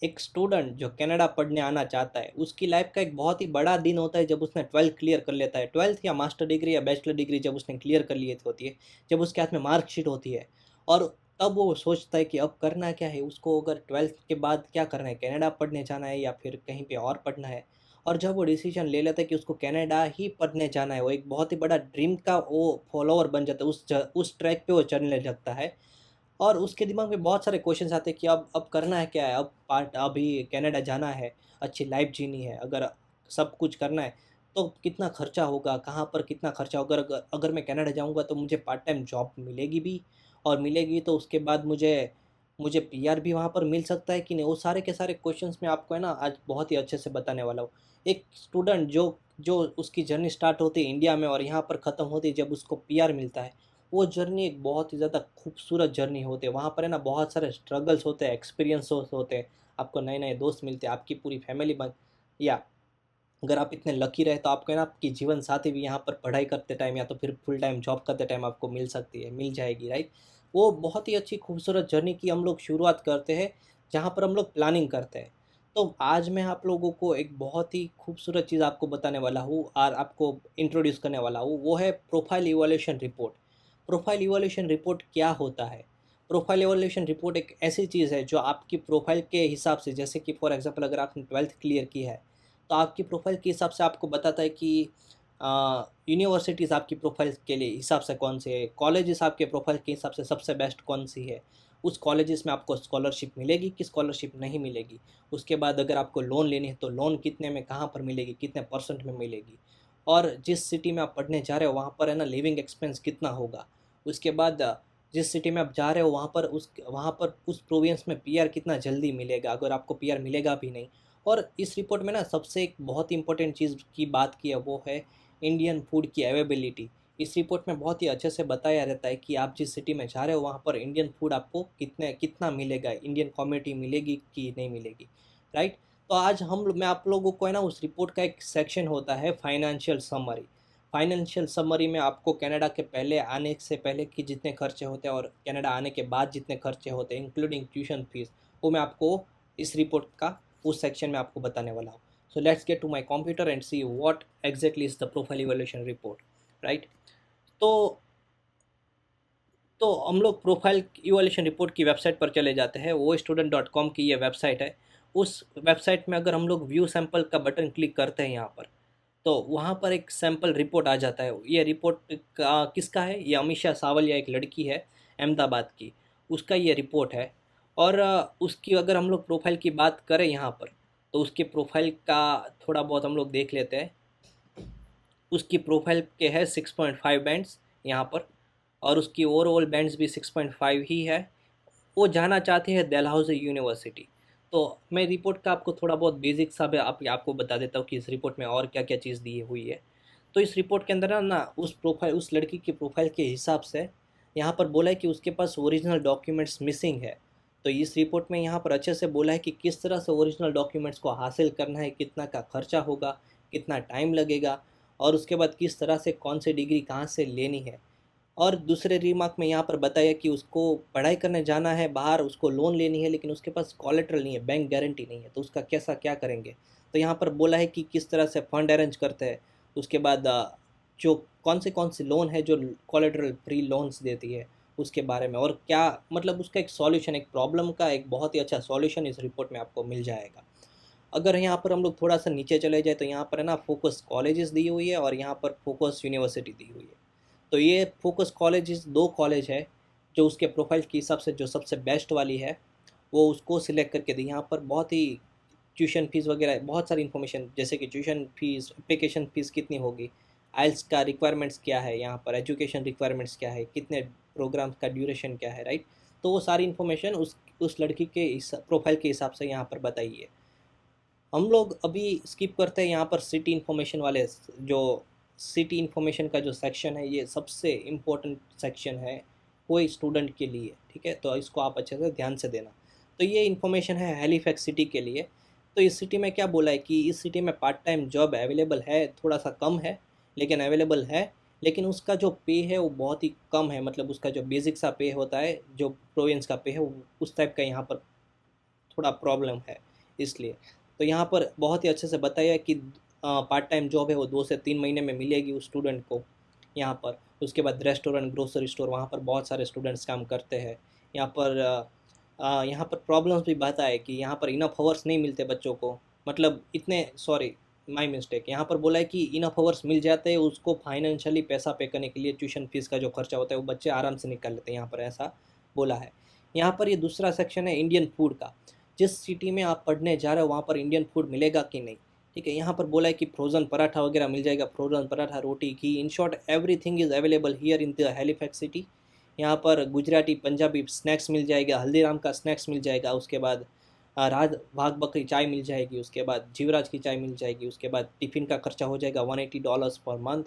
एक स्टूडेंट जो कनाडा पढ़ने आना चाहता है, उसकी लाइफ का एक बहुत ही बड़ा दिन होता है जब उसने 12th क्लियर कर लेता है। 12th या मास्टर डिग्री या बैचलर डिग्री जब उसने क्लियर कर ली होती है, जब उसके हाथ में मार्कशीट होती है, और तब वो सोचता है कि अब करना क्या है उसको, अगर 12th के बाद क्या करना है, कनाडा पढ़ने जाना है या फिर कहीं पे और पढ़ना है। और जब वो डिसीजन ले लेता है कि उसको कनाडा ही पढ़ने जाना है, वो एक बहुत ही बड़ा ड्रीम का वो फॉलोअर बन जाता है, उस ट्रैक पे वो चलने लगता है। और उसके दिमाग में बहुत सारे क्वेश्चंस आते हैं कि अब करना है क्या है, अब पार्ट अभी कनाडा जाना है, अच्छी लाइफ जीनी है, अगर सब कुछ करना है तो कितना खर्चा होगा, कहाँ पर कितना खर्चा होगा, अगर अगर मैं कनाडा जाऊँगा तो मुझे पार्ट टाइम जॉब मिलेगी भी, और मिलेगी तो उसके बाद मुझे मुझे पीआर भी वहाँ पर मिल सकता है कि नहीं। वो सारे के सारे क्वेश्चंस मैं आपको है ना आज बहुत ही अच्छे से बताने वाला हूँ। एक स्टूडेंट जो जो उसकी जर्नी स्टार्ट होती है इंडिया में और यहाँ पर ख़त्म होती है जब उसको पीआर मिलता है, वो जर्नी एक बहुत ही ज़्यादा खूबसूरत जर्नी होती है। वहाँ पर है ना बहुत सारे स्ट्रगल्स होते हैं, एक्सपीरियंसेस होते हैं, आपको नए-नए दोस्त मिलते हैं, आपकी पूरी फैमिली बन या अगर आप इतने लकी रहे तो आपको है ना आपकी जीवन साथी भी यहाँ पर पढ़ाई करते टाइम या तो फिर फुल टाइम जॉब करते टाइम आपको मिल सकती है, मिल जाएगी, राइट? वो बहुत ही अच्छी खूबसूरत जर्नी की हम लोग शुरुआत करते हैं, जहाँ पर हम लोग प्लानिंग करते हैं। तो आज मैं आप लोगों को एक बहुत ही खूबसूरत चीज़ आपको बताने वाला हूँ और आपको इंट्रोड्यूस करने वाला हूँ, वो है profile evaluation report. Profile evaluation report क्या होता है? प्रोफाइल इवैल्यूएशन रिपोर्ट एक ऐसी चीज़ है जो आपकी प्रोफाइल के हिसाब से, जैसे कि फॉर एग्ज़ाम्पल अगर आपने 12th क्लियर की है, तो आपकी प्रोफाइल के हिसाब से आपको बताता है कि यूनिवर्सिटीज़ आपकी प्रोफाइल के लिए हिसाब से कौन से है, कॉलेजेस आपके प्रोफाइल के हिसाब से सबसे बेस्ट कौन सी है, उस कॉलेजेस में आपको स्कॉलरशिप मिलेगी कि स्कॉलरशिप नहीं मिलेगी। उसके बाद अगर आपको लोन लेनी है तो लोन कितने में, कहाँ पर मिलेगी, कितने परसेंट में मिलेगी, और जिस सिटी में आप पढ़ने जा रहे हो वहाँ पर है ना लिविंग एक्सपेंस कितना होगा। उसके बाद जिस सिटी में आप जा रहे हो वहाँ पर उस प्रोविंस में पीआर कितना जल्दी मिलेगा, अगर आपको पीआर मिलेगा भी नहीं। और इस रिपोर्ट में ना सबसे एक बहुत इंपॉर्टेंट चीज़ की बात की है, वो है इंडियन फूड की अवेलेबिलिटी। इस रिपोर्ट में बहुत ही अच्छे से बताया रहता है कि आप जिस सिटी में जा रहे हो वहाँ पर इंडियन फूड आपको कितना मिलेगा, इंडियन कम्युनिटी मिलेगी कि नहीं मिलेगी, राइट? तो आज मैं आप लोगों को है ना उस रिपोर्ट का एक सेक्शन होता है फाइनेंशियल समरी। फाइनेंशियल समरी में आपको कनाडा के पहले आने से पहले कि जितने खर्चे होते हैं और कनाडा आने के बाद जितने खर्चे होते हैं इंक्लूडिंग ट्यूशन फीस, वो मैं आपको इस रिपोर्ट का उस सेक्शन में आपको बताने वाला हूँ। So let's get to my computer and see what exactly is the profile evaluation report, right? तो हम लोग प्रोफाइल इवैल्यूएशन रिपोर्ट की वेबसाइट पर चले जाते हैं, वो student.com की ये वेबसाइट है। उस वेबसाइट में अगर हम लोग व्यू सैंपल का बटन क्लिक करते हैं यहाँ पर, तो वहाँ पर एक सैंपल रिपोर्ट आ जाता है। ये रिपोर्ट का किसका है? ये अमीषा सावलिया, एक लड़की है अहमदाबाद की, उसका ये रिपोर्ट है। और उसकी अगर हम लोग प्रोफाइल की बात करें यहाँ पर, तो उसके प्रोफाइल का थोड़ा बहुत हम लोग देख लेते हैं। उसकी प्रोफाइल के है 6.5 बैंड्स यहाँ पर, और उसकी ओवरऑल बैंड्स भी 6.5 ही है। वो जाना चाहते हैं डलहौजी यूनिवर्सिटी। तो मैं रिपोर्ट का आपको थोड़ा बहुत बेसिक सा भी आपको बता देता हूँ कि इस रिपोर्ट में और क्या क्या चीज़ दी हुई है। तो इस रिपोर्ट के अंदर ना उस लड़की की प्रोफाइल के हिसाब से यहाँ पर बोला है कि उसके पास ओरिजिनल डॉक्यूमेंट्स मिसिंग है। तो इस रिपोर्ट में यहाँ पर अच्छे से बोला है कि किस तरह से ओरिजिनल डॉक्यूमेंट्स को हासिल करना है, कितना का खर्चा होगा, कितना टाइम लगेगा, और उसके बाद किस तरह से कौन सी डिग्री कहाँ से लेनी है। और दूसरे रिमार्क में यहाँ पर बताया कि उसको पढ़ाई करने जाना है बाहर, उसको लोन लेनी है, लेकिन उसके पास कोलेटरल नहीं है, बैंक गारंटी नहीं है, तो उसका कैसा क्या करेंगे। तो यहाँ पर बोला है कि किस तरह से फंड अरेंज करते हैं। उसके बाद जो कौन से लोन है जो कोलेटरल फ्री लोन्स देती है, उसके बारे में, और क्या मतलब उसका एक सॉल्यूशन, एक प्रॉब्लम का एक बहुत ही अच्छा सॉल्यूशन इस रिपोर्ट में आपको मिल जाएगा। अगर यहाँ पर हम लोग थोड़ा सा नीचे चले जाए तो यहाँ पर है ना फोकस कॉलेजेस दी हुई है और यहाँ पर फोकस यूनिवर्सिटी दी हुई है। तो ये फोकस कॉलेजेस दो कॉलेज है जो उसके प्रोफाइल के हिसाब से जो सबसे बेस्ट वाली है, वो उसको सिलेक्ट करके दी। यहाँ पर बहुत ही ट्यूशन फीस वगैरह बहुत सारी इन्फॉर्मेशन, जैसे कि ट्यूशन फीस, एप्लीकेशन फ़ीस कितनी होगी, आइल्स का रिक्वायरमेंट्स क्या है, यहाँ पर एजुकेशन रिक्वायरमेंट्स क्या है, कितने प्रोग्राम्स का ड्यूरेशन क्या है, राइट? तो वो सारी इन्फॉर्मेशन उस लड़की के प्रोफाइल के हिसाब से यहाँ पर बताइए। हम लोग अभी स्किप करते हैं यहाँ पर सिटी इन्फॉर्मेशन वाले, जो सिटी इन्फॉर्मेशन का जो सेक्शन है, ये सबसे इम्पोर्टेंट सेक्शन है कोई स्टूडेंट के लिए, ठीक है? तो इसको आप अच्छे से ध्यान से देना। तो ये इन्फॉर्मेशन है हैलीफैक्स सिटी के लिए। तो इस सिटी में क्या बोला है कि इस सिटी में पार्ट टाइम जॉब अवेलेबल है, थोड़ा सा कम है लेकिन अवेलेबल है। लेकिन उसका जो पे है वो बहुत ही कम है, मतलब उसका जो बेसिक सा पे होता है, जो प्रोविंस का पे है, उस टाइप का यहाँ पर थोड़ा प्रॉब्लम है इसलिए। तो यहाँ पर बहुत ही अच्छे से बताया है कि पार्ट टाइम जॉब है वो 2 से 3 महीने में मिलेगी उस स्टूडेंट को यहाँ पर। उसके बाद रेस्टोरेंट, ग्रोसरी स्टोर, वहाँ पर बहुत सारे स्टूडेंट्स काम करते हैं। यहाँ पर प्रॉब्लम्स भी बताया कि यहाँ पर इनफ आवर्स नहीं मिलते बच्चों को, मतलब इतने, सॉरी माई मिस्टेक, यहाँ पर बोला है कि इनफ आवर्स मिल जाते हैं उसको फाइनेंशियली पैसा पे करने के लिए, ट्यूशन फीस का जो खर्चा होता है वो बच्चे आराम से निकाल लेते हैं, यहाँ पर ऐसा बोला है। यहाँ पर ये दूसरा सेक्शन है इंडियन फूड का। जिस सिटी में आप पढ़ने जा रहे हो वहाँ पर इंडियन फूड मिलेगा कि नहीं, ठीक है। यहाँ पर बोला है कि फ्रोज़न पराठा वगैरह मिल जाएगा, frozen paratha, roti, ghee, in short everything is available here in the Halifax city. यहाँ पर गुजराती पंजाबी स्नैक्स मिल जाएगा, हल्दीराम का स्नैक्स मिल जाएगा, उसके बाद राज भाग बकरी चाय मिल जाएगी, उसके बाद जीवराज की चाय मिल जाएगी, उसके बाद टिफ़िन का खर्चा हो जाएगा $180 पर मंथ,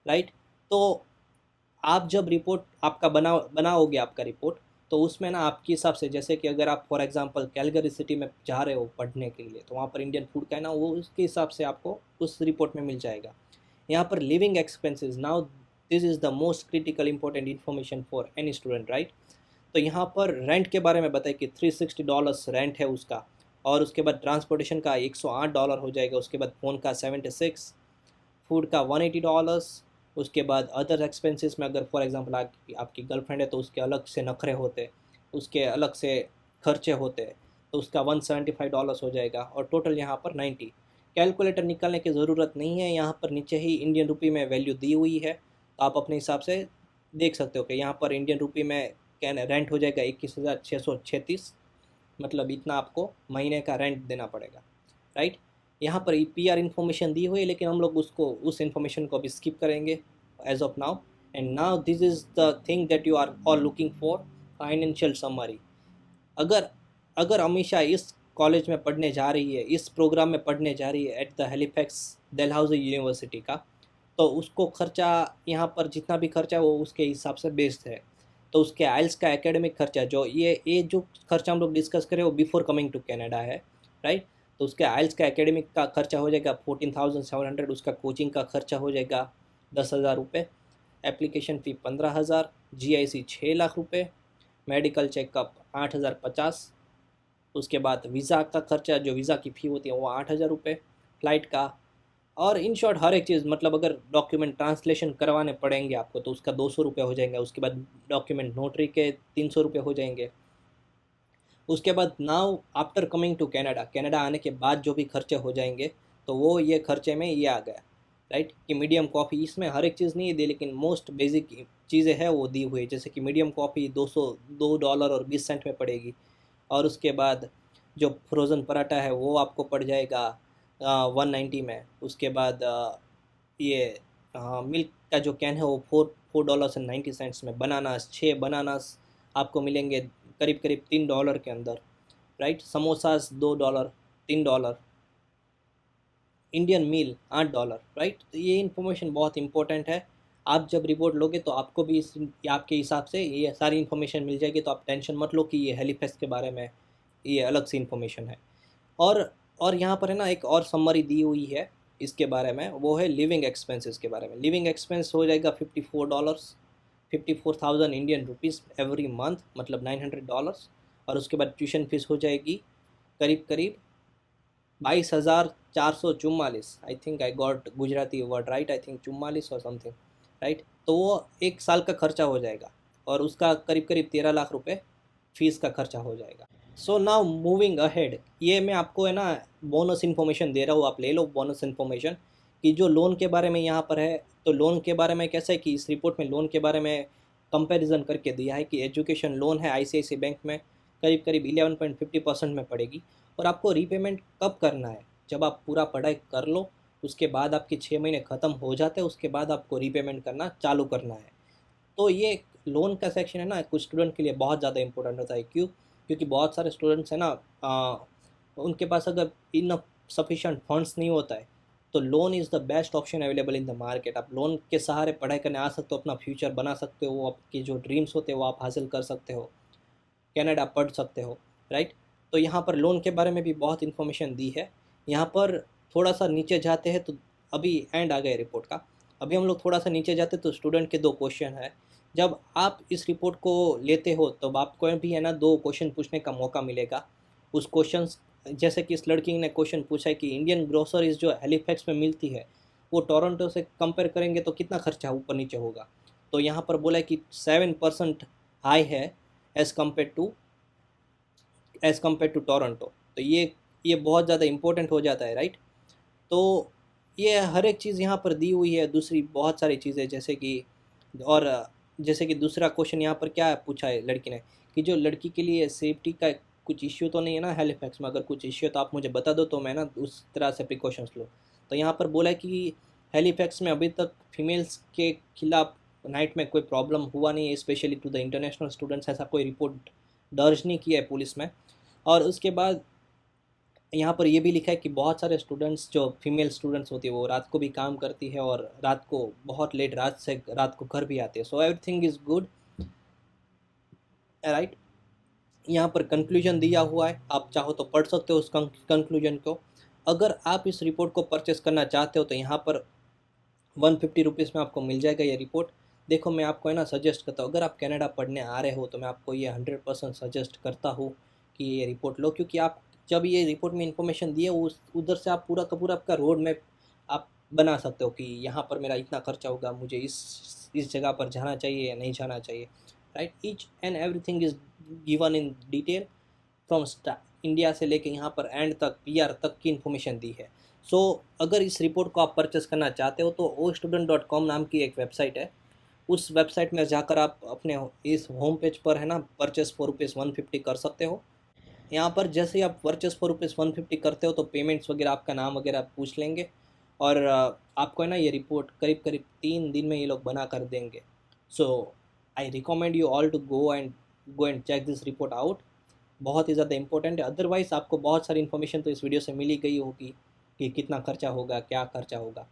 राइट। तो आप जब रिपोर्ट आपका बनाओगे आपका रिपोर्ट, तो उसमें ना आपके हिसाब से, जैसे कि अगर आप फॉर एग्जांपल कैलगरी सिटी में जा रहे हो पढ़ने के लिए, तो वहाँ पर इंडियन फूड का है ना, वो उसके हिसाब से आपको उस रिपोर्ट में मिल जाएगा। यहाँ पर living expenses, now this is the most critical important information for any student, right. तो यहाँ पर रेंट के बारे में बताए कि $360 रेंट है उसका, और उसके बाद ट्रांसपोर्टेशन का $108 हो जाएगा, उसके बाद फ़ोन का 76, फूड का $180, उसके बाद अदर एक्सपेंसेस में अगर फॉर एग्जांपल आपकी गर्लफ्रेंड है तो उसके अलग से नखरे होते, उसके अलग से खर्चे होते, तो उसका $175 हो जाएगा, और टोटल यहाँ पर 90। कैलकुलेटर निकालने की ज़रूरत नहीं है, यहाँ पर नीचे ही इंडियन रुपी में वैल्यू दी हुई है, तो आप अपने हिसाब से देख सकते हो कि यहाँ पर इंडियन रुपी में क्या रेंट हो जाएगा 21,636, मतलब इतना आपको महीने का रेंट देना पड़ेगा, राइट। यहाँ पर पीआर इन्फॉर्मेशन दी हुई है, लेकिन हम लोग उसको उस इन्फॉर्मेशन को अभी स्किप करेंगे as of now. And now this is the thing that you are all looking for, financial summary. अगर अगर अमीशा इस कॉलेज में पढ़ने जा रही है, इस प्रोग्राम में पढ़ने जा रही है at the Halifax Dalhousie university का, तो उसको खर्चा, यहाँ पर जितना भी खर्चा है वो उसके हिसाब से बेस्ड है। तो उसके आइल्स का एकेडमिक खर्चा, जो ये जो खर्चा हम लोग डिस्कस करें वो बिफोर कमिंग टू कनाडा है, राइट। तो उसके आइल्स का एकेडमिक का खर्चा हो जाएगा 14,700, उसका कोचिंग का खर्चा हो जाएगा 10,000 रुपये, एप्लीकेशन फ़ी 15,000, GIC 6 लाख रुपये, मेडिकल चेकअप 8,050, उसके बाद वीज़ा का खर्चा, जो वीज़ा की फ़ी होती है वो 8,000 रुपये, फ़्लाइट का, और इन शॉर्ट हर एक चीज़, मतलब अगर डॉक्यूमेंट ट्रांसलेशन करवाने पड़ेंगे आपको तो उसका 200 रुपये हो जाएंगे, उसके बाद डॉक्यूमेंट नोटरी के 300 रुपये हो जाएंगे। उसके बाद now after coming to Canada, Canada आने के बाद जो भी खर्चे हो जाएंगे, तो वो ये खर्चे में ये आ गया, राइट। कि मीडियम कॉफ़ी, इसमें हर एक चीज़ नहीं दी, लेकिन मोस्ट बेसिक चीज़ें हैं वो दी हुई है, जैसे कि मीडियम कॉफ़ी $2.20 में पड़ेगी, और उसके बाद जो फ्रोज़न पराठा है वो आपको पड़ जाएगा 190 में। उसके बाद ये मिल्क का जो कैन है वो $4.90 में, बनानास 6 बनानास आपको मिलेंगे करीब करीब $3 के अंदर, राइट। समोसास $2, $3, इंडियन मील $8, राइट। तो ये इन्फॉर्मेशन बहुत इंपॉर्टेंट है। आप जब रिपोर्ट लोगे तो आपको भी आपके हिसाब से ये सारी इन्फॉर्मेशन मिल जाएगी, तो आप टेंशन मत लो कि ये हेलीफैक्स के बारे में ये अलग से इन्फॉर्मेशन है। और यहाँ पर है ना एक और समरी दी हुई है इसके बारे में, वो है लिविंग एक्सपेंसेस के बारे में। लिविंग एक्सपेंस हो जाएगा $54, 54,000 इंडियन रुपीज़ एवरी मंथ, मतलब $900, और उसके बाद ट्यूशन फीस हो जाएगी करीब करीब 22,444, I think I got Gujarati word right, I think 44 और समथिंग, राइट। तो वो एक साल का खर्चा हो जाएगा, और उसका करीब करीब 13 लाख रुपए फीस का खर्चा हो जाएगा। सो नाउ मूविंग अहेड, ये मैं आपको है ना बोनस इन्फॉर्मेशन दे रहा हूँ, आप ले लो बोनस इन्फॉर्मेशन कि जो लोन के बारे में यहाँ पर है। तो लोन के बारे में कैसा है कि इस रिपोर्ट में लोन के बारे में कंपैरिजन करके दिया है कि एजुकेशन लोन है ICICI बैंक में करीब करीब 11.50% में पड़ेगी, और आपको रीपेमेंट कब करना है, जब आप पूरा पढ़ाई कर लो, उसके बाद आपके 6 महीने ख़त्म हो जाते हैं, उसके बाद आपको रीपेमेंट करना चालू करना है। तो ये लोन का सेक्शन है ना कुछ स्टूडेंट के लिए बहुत ज़्यादा इंपॉर्टेंट होता है। क्यों? क्योंकि बहुत सारे स्टूडेंट्स हैं ना, उनके पास अगर इन सफिशेंट फंड्स नहीं होता है, तो loan is the best option available in the market. आप लोन के सहारे पढ़ाई करने आ सकते हो, अपना फ्यूचर बना सकते हो, आपके जो ड्रीम्स होते हैं वो आप हासिल कर सकते हो, कनाडा पढ़ सकते हो, राइट। तो यहाँ पर लोन के बारे में भी बहुत इन्फॉर्मेशन दी है। यहाँ पर थोड़ा सा नीचे जाते हैं तो अभी एंड आ गए रिपोर्ट का, अभी हम लोग थोड़ा सा नीचे जाते तो स्टूडेंट के 2 क्वेश्चन है। जब आप इस रिपोर्ट को लेते हो तब आपको भी है ना 2 क्वेश्चन पूछने का मौका मिलेगा। उस क्वेश्चन, जैसे कि इस लड़की ने क्वेश्चन पूछा है कि इंडियन ग्रोसरीज जो हैलिफैक्स में मिलती है वो टोरंटो से कंपेयर करेंगे तो कितना खर्चा ऊपर नीचे होगा। तो यहाँ पर बोला है कि 7% हाई है एज़ कम्पेयर टू टोरंटो। तो ये बहुत ज़्यादा इम्पोर्टेंट हो जाता है, राइट। तो ये हर एक चीज़ यहाँ पर दी हुई है। दूसरी बहुत सारी चीज़ें जैसे कि, और जैसे कि दूसरा क्वेश्चन यहाँ पर क्या पूछा है लड़की ने कि जो लड़की के लिए सेफ्टी का कुछ इश्यू तो नहीं है ना हैलिफैक्स में, अगर कुछ इश्यू तो आप मुझे बता दो तो मैं ना उस तरह से प्रिकॉशंस लूँ। तो यहाँ पर बोला है कि हैलिफैक्स में अभी तक फीमेल्स के खिलाफ नाइट में कोई प्रॉब्लम हुआ नहीं है, specially to the international students, ऐसा कोई रिपोर्ट दर्ज नहीं किया है पुलिस में। और उसके बाद यहाँ पर ये भी लिखा है कि बहुत सारे स्टूडेंट्स, जो फीमेल स्टूडेंट्स होती है वो रात को भी काम करती है और रात को बहुत लेट रात को घर भी आते हैं। So everything is good, right. यहाँ पर कंक्लूजन दिया हुआ है, आप चाहो तो पढ़ सकते हो उस कंक्लूजन को। अगर आप इस रिपोर्ट को परचेस करना चाहते हो तो यहाँ पर 150 रुपीज़ में आपको मिल जाएगा ये रिपोर्ट। देखो मैं आपको है ना सजेस्ट करता हूँ, अगर आप कनाडा पढ़ने आ रहे हो तो मैं आपको ये 100% सजेस्ट करता हूँ कि ये रिपोर्ट लो, क्योंकि आप जब ये रिपोर्ट में इंफॉर्मेशन दिए उस उधर से आप पूरा का पूरा आपका रोड मैप आप बना सकते हो कि यहाँ पर मेरा इतना खर्चा होगा, मुझे इस जगह पर जाना चाहिए या नहीं जाना चाहिए, right. Each and everything is given in detail from India से लेके यहाँ पर एंड तक, पीआर तक की इन्फॉर्मेशन दी है। सो अगर इस रिपोर्ट को आप परचेस करना चाहते हो तो ostudent.com नाम की एक वेबसाइट है, उस वेबसाइट में जाकर आप अपने इस होम पेज पर है ना परचेस फॉर ₹150 कर सकते हो। यहाँ पर जैसे ही आप परचेस फॉर ₹150 करते हो तो पेमेंट्स वगैरह आपका नाम वगैरह पूछ लेंगे, और आपको है ना ये रिपोर्ट करीब करीब 3 दिन में ये लोग बना कर देंगे। So I recommend you all to go and check this report out. बहुत ही ज़्यादा इंपॉर्टेंट है। अदरवाइज़ आपको बहुत सारी इन्फॉर्मेशन तो इस वीडियो से मिल ही गई होगी कि कितना खर्चा होगा, क्या खर्चा होगा।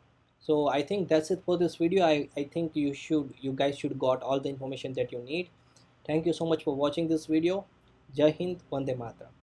So I think that's it for this video. I think you guys should got all the information that you need. Thank you so much for watching this video. Jai Hind, Vande Mataram.